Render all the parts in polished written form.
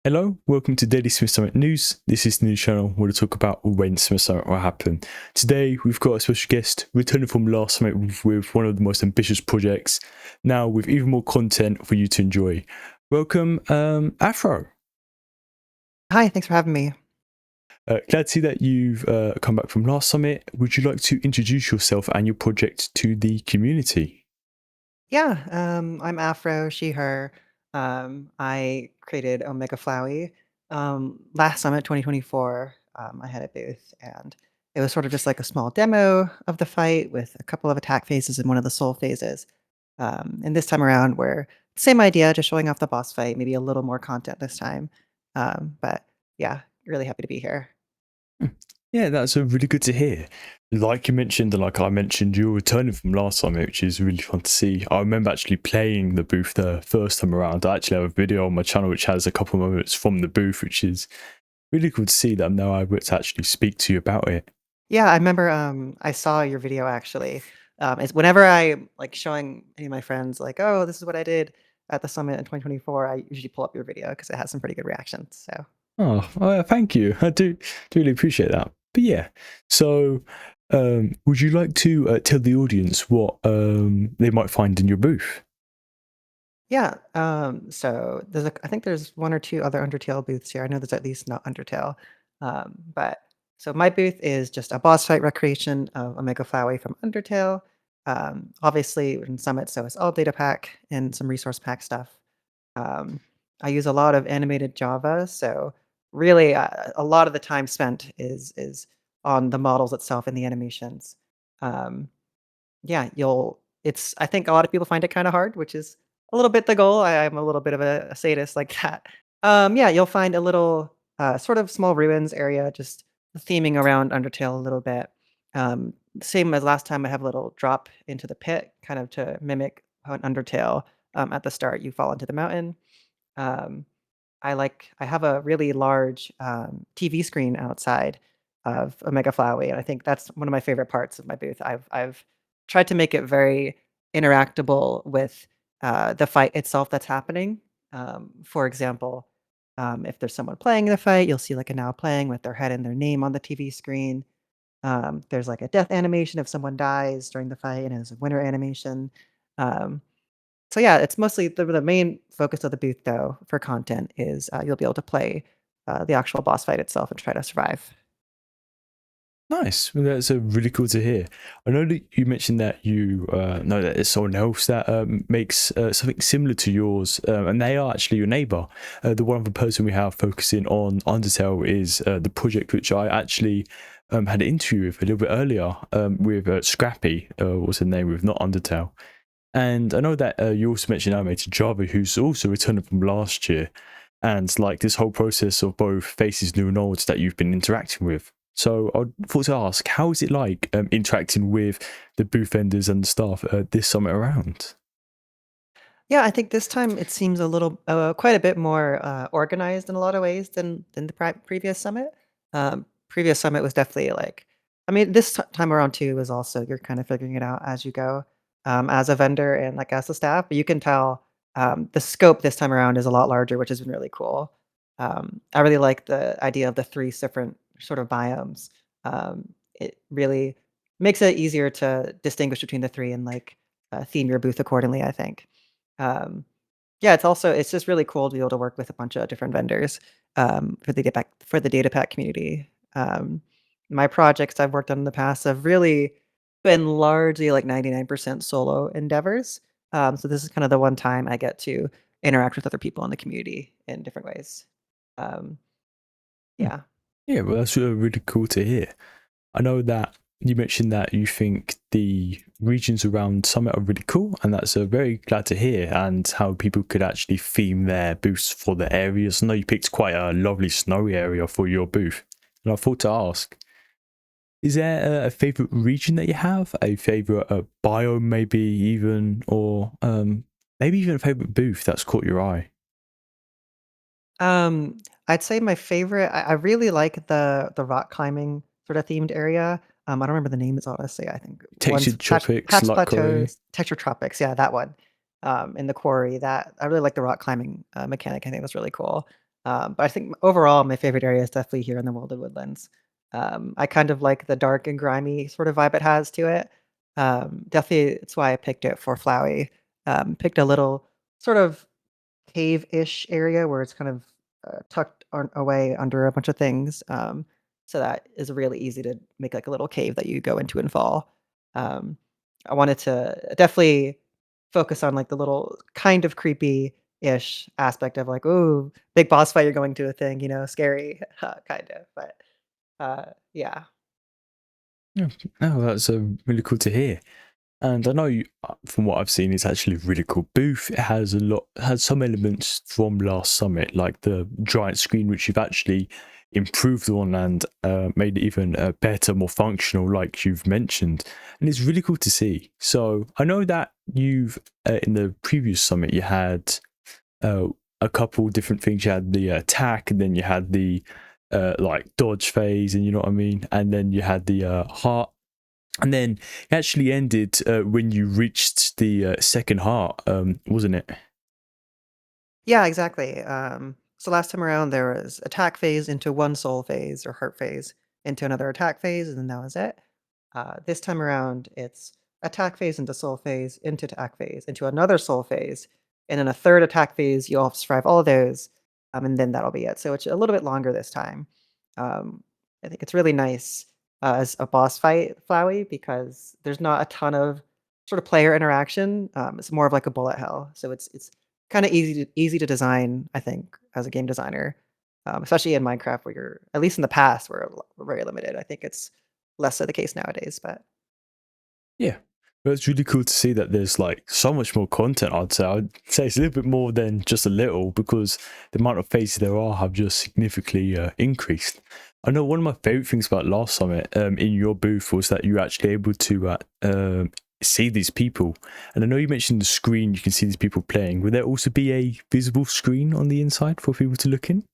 Hello, welcome to Daily Smith Summit News. This is the news channel where we talk about when Smith Summit will happen. Today, we've got a special guest returning from last summit with one of the most ambitious projects, now with even more content for you to enjoy. Welcome, Afro. Hi, thanks for having me. Glad to see that you've come back from last summit. Would you like to introduce yourself and your project to the community? Yeah, I'm Afro, she, her. I created Omega Flowey. Last summit, 2024, I had a booth, and it was sort of just like a small demo of the fight with a couple of attack phases and one of the soul phases. And this time around, we're same idea, just showing off the boss fight, maybe a little more content this time. But yeah, really happy to be here. Hmm. Yeah, that's really good to hear. Like you mentioned, and like I mentioned, you're returning from last time, which is really fun to see. I remember actually playing the booth the first time around. I actually have a video on my channel which has a couple of moments from the booth, which is really cool to see that I'm now able to actually speak to you about it. Yeah, I remember, I saw your video actually. It's whenever I like showing any of my friends like, "Oh, this is what I did at the summit in 2024," I usually pull up your video because it has some pretty good reactions, so Oh, thank you. I do really appreciate that. But yeah, so would you like to tell the audience what they might find in your booth? yeah, so I think there's 1 or 2 other Undertale booths here. I know there's at least not Undertale. But so my booth is just a boss fight recreation of Omega Flowey from Undertale. Obviously in Summit, so it's all data pack and some resource pack stuff. Um, I use a lot of animated Java, so really a lot of the time spent is on the models itself and the animations. Um, yeah, you'll it's I think a lot of people find it kinda hard, which is a little bit the goal. I'm a little bit of a sadist like that. Yeah, you'll find a little, sort of small ruins area, just theming around Undertale a little bit. Same as last time, I have a little drop into the pit, kind of to mimic how in Undertale, at the start, you fall into the mountain. Um, I have a really large, TV screen outside of Omega Flowey, and I think that's one of my favorite parts of my booth. I've tried to make it very interactable with, the fight itself that's happening. For example, if there's someone playing the fight, you'll see, like, a now playing with their head and their name on the TV screen. There's, like, a death animation if someone dies during the fight, and there's a winner animation. Um so yeah, it's mostly the main focus of the booth though for content is, you'll be able to play, the actual boss fight itself and try to survive. Nice. Well, that's really cool to hear. I know that you mentioned that you know that there's someone else that makes something similar to yours, and they are actually your neighbor. The one other person we have focusing on Undertale is the project which I actually had an interview with a little bit earlier with Scrappy, was the name with not Undertale. And I know that you also mentioned Animated Java, who's also returning from last year, and like this whole process of both faces new and old that you've been interacting with. So I thought to ask, how is it like interacting with the booth vendors and the staff this summit around? Yeah, I think this time it seems a little quite a bit more, organized in a lot of ways than the previous summit. Previous summit was definitely like I mean, this time around too is also you're kind of figuring it out as you go, as a vendor and, like, as a staff, but you can tell, the scope this time around is a lot larger, which has been really cool. I really like the idea of the 3 different sort of biomes. It really makes it easier to distinguish between the 3 and, like, theme your booth accordingly, I think. Um, yeah, it's just really cool to be able to work with a bunch of different vendors, for the data pack community. My projects I've worked on in the past have really been largely like 99% solo endeavors. So this is kind of the one time I get to interact with other people in the community in different ways. Um, Hmm. yeah. Yeah, well, that's really cool to hear. I know that you mentioned that you think the regions around Summit are really cool, and that's very glad to hear. And how people could actually theme their booths for the areas. I know you picked quite a lovely snowy area for your booth, and I thought to ask, is there a favorite region that you have? A favorite biome, maybe even, or maybe even a favorite booth that's caught your eye? Um, I'd say my favorite I really like the rock climbing sort of themed area. I don't remember the name is honestly, I think one's Textured tropics, Patch like Corey. Plateaus, Texture Tropics, yeah, that one. In the quarry, that I really like the rock climbing, mechanic, I think that's really cool. But I think overall, my favorite area is definitely here in the Wildwood Woodlands. I kind of like the dark and grimy sort of vibe it has to it. Definitely, it's why I picked it for Flowey. Picked a little sort of cave-ish area where it's kind of tucked away under a bunch of things. So that is really easy to make like a little cave that you go into and fall. Um, I wanted to definitely focus on like the little kind of creepy-ish aspect of like, ooh, big boss fight you're going to a thing, scary kind of. But yeah. Yeah. Oh, that's really cool to hear. And I know from what I've seen, it's actually a really cool booth. It has has some elements from last summit, like the giant screen, which you've actually improved on and made it even better, more functional, like you've mentioned. And it's really cool to see. So I know that you've in the previous summit you had uh, a couple different things. You had the attack, and then you had the like dodge phase, and you know what I mean. And then you had the heart, and then it actually ended when you reached the second heart, wasn't it? Yeah, exactly. So last time around, there was attack phase into one soul phase or heart phase into another attack phase, and then that was it. This time around, it's attack phase into soul phase into attack phase into another soul phase, and then a third attack phase. You'll have to survive all of those, and then that'll be it. So it's a little bit longer this time. Um, I think it's really nice as a boss fight, Flowey, because there's not a ton of sort of player interaction. It's more of like a bullet hell, so it's kinda easy to design, I think, as a game designer, especially in Minecraft where you're at least in the past, we're very limited. I think it's less so the case nowadays, but Yeah. But it's really cool to see that there's like so much more content. I'd say it's a little bit more than just a little, because the amount of phases there are have just significantly increased. I know one of my favorite things about last summit in your booth was that you were actually able to see these people. And I know you mentioned the screen, you can see these people playing. Will there also be a visible screen on the inside for people to look in?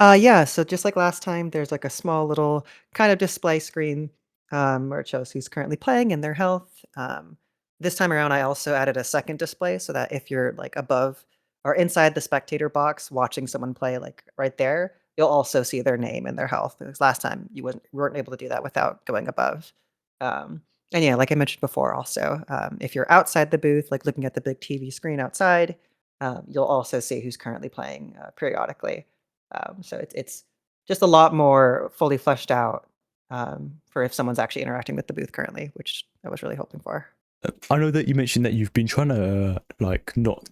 Yeah, so just like last time, there's like a small little kind of display screen where it shows who's currently playing and their health. This time around, I also added a second display so that if you're like above or inside the spectator box watching someone play, like right there, you'll also see their name and their health. Because last time you weren't able to do that without going above. Um, and yeah, like I mentioned before, also, if you're outside the booth, like looking at the big TV screen outside, you'll also see who's currently playing periodically. So it's just a lot more fully fleshed out for if someone's actually interacting with the booth currently, which I was really hoping for. I know that you mentioned that you've been trying to like not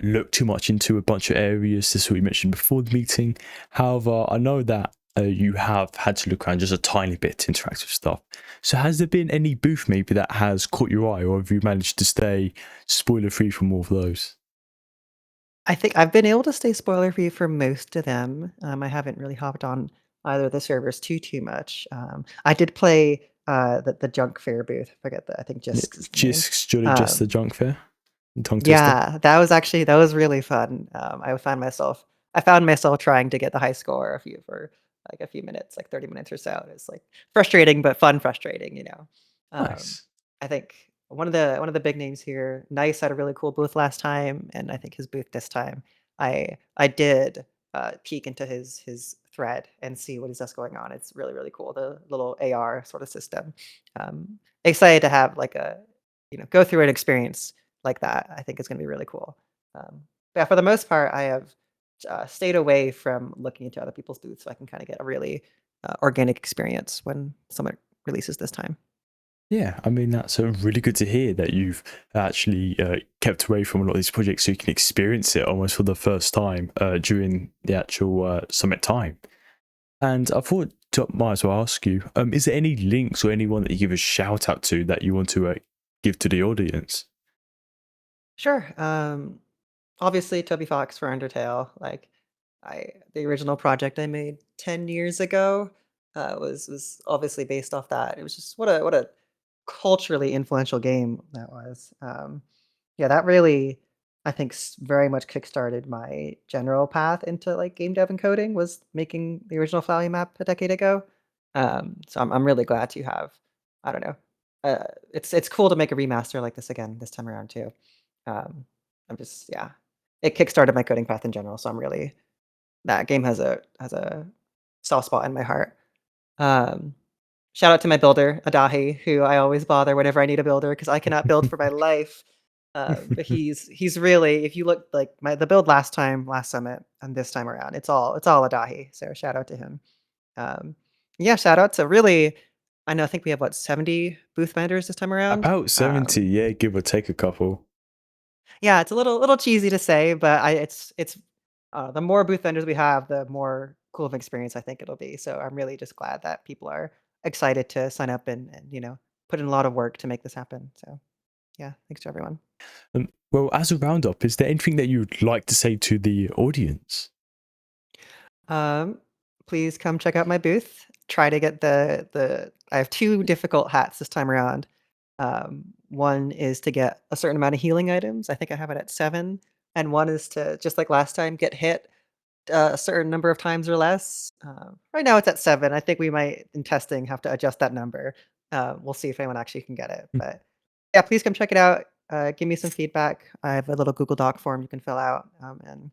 look too much into a bunch of areas. This is what you mentioned before the meeting. However, I know that you have had to look around just a tiny bit to interact with stuff. So, has there been any booth maybe that has caught your eye, or have you managed to stay spoiler free from all of those? I think I've been able to stay spoiler free for most of them. I haven't really hopped on either of the servers too much. I did play the junk fair booth. I forget that. I think Yeah, Jisk is the name. just the Um, junk fair, tongue twister. Yeah, that was really fun. I found myself trying to get the high score like a few minutes, like 30 minutes or so. It's like frustrating, but fun frustrating. Um, Nice. I think one of the big names here, Nice had a really cool booth last time, and I think his booth this time. I did peek into his thread and see what is just going on. It's really, really cool. The little AR sort of system. Excited to have like go through an experience like that. I think it's gonna be really cool. But yeah, for the most part, I have stayed away from looking into other people's booths so I can kind of get a really organic experience when someone releases this time. Yeah, I mean, that's really good to hear that you've actually kept away from a lot of these projects so you can experience it almost for the first time during the actual summit time. And I thought to might as well ask you, is there any links or anyone that you give a shout out to that you want to give to the audience? Sure. Obviously, Toby Fox for Undertale. Like, the original project I made 10 years ago was obviously based off that. It was just what a culturally influential game that was. Yeah, that really, I think, very much kickstarted my general path into like game dev and coding. Was making the original Flowey map a decade ago. So I'm really glad to have. I don't know. Uh, it's cool to make a remaster like this again this time around too. Um, I'm just yeah, it kickstarted my coding path in general. So I'm really that game has a soft spot in my heart. Um, Shout out to my builder, Adahi, who I always bother whenever I need a builder because I cannot build for my life. But he's really, if you look like the build last summit and this time around, it's all Adahi. So shout out to him. Um, yeah, shout out to really, I think we have what 70 booth vendors this time around. About 70, yeah, give or take a couple. Yeah, it's a little cheesy to say, but it's the more booth vendors we have, the more cool of an experience I think it'll be. So I'm really just glad that people are excited to sign up and put in a lot of work to make this happen. So yeah, thanks to everyone. Well, as a roundup, is there anything that you'd like to say to the audience? Um, Please come check out my booth. Try to get the I have two difficult hats this time around. One is to get a certain amount of healing items. I think I have it at 7, and one is to, just like last time, get hit a certain number of times or less. Right now it's at 7. I think we might, in testing, have to adjust that number. We'll see if anyone actually can get it. Mm. But yeah, please come check it out. Give me some feedback. I have a little Google Doc form you can fill out. And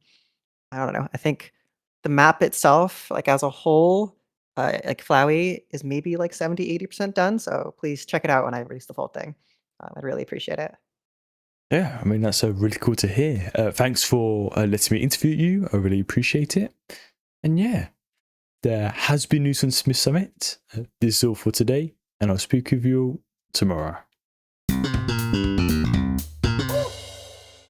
I don't know. I think the map itself, like as a whole, like Flowey, is maybe like 70-80% done. So please check it out when I release the full thing. I'd really appreciate it. Yeah, I mean, that's really cool to hear. Thanks for letting me interview you. I really appreciate it. And yeah, there has been news on Smith Summit. This is all for today, and I'll speak with you all tomorrow.